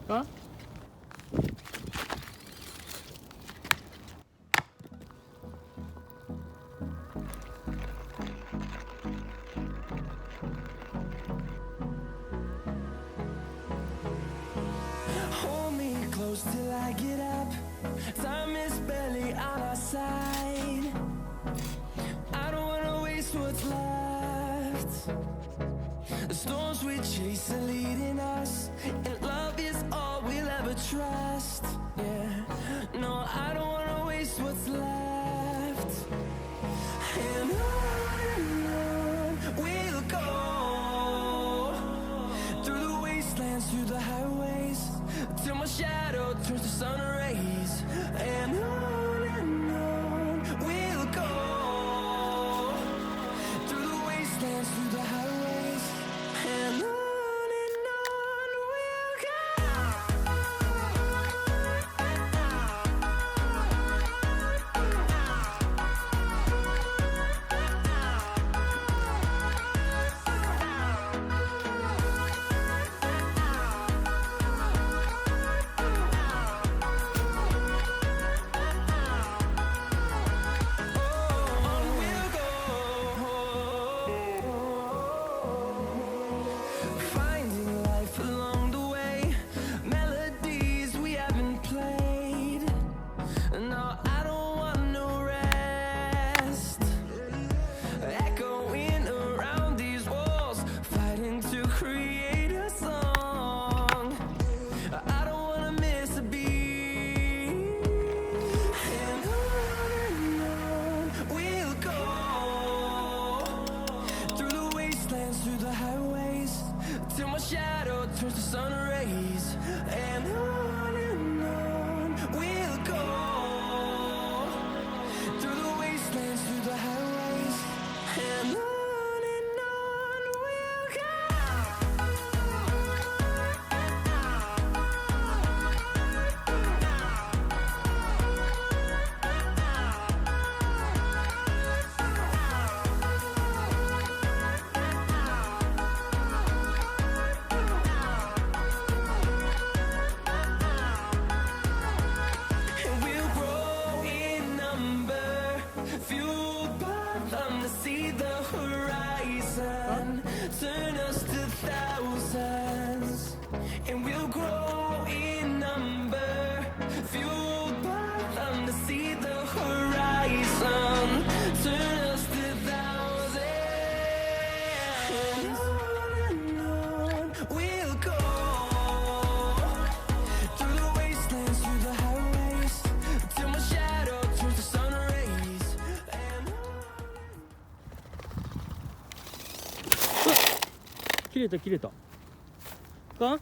かHold me close till I get up. Time is barely on our side. I don't wanna waste what's left. The storms we chase are leading us, and love is all we'll ever trust. Yeah, no, I don't wanna waste what's left. And on we'll go, through the wastelands, through the highways, till my shadow turns to sun rays. And on we'll go, through the wastelands, through the highways, and on we'll go. Finding life along the way, melodies we haven't played. No, I don't want no rest. Echoing around these walls, fighting to create a song. I don't wanna miss a beat. And on we'll go, through the wastelands, through the highways, till my shadow turns to sun rays. And on we'll go, through the wastelands, through the highways, and on we'll go. And we'll grow in number, fueled by them to see the horizon, turn us to thousands. And we'll grow in number, fueled by them to see the horizon, turn us to thousands. And on we'll go, through the wastelands, through the highways, till my shadow turns to sun rays. And on 切れた切れたか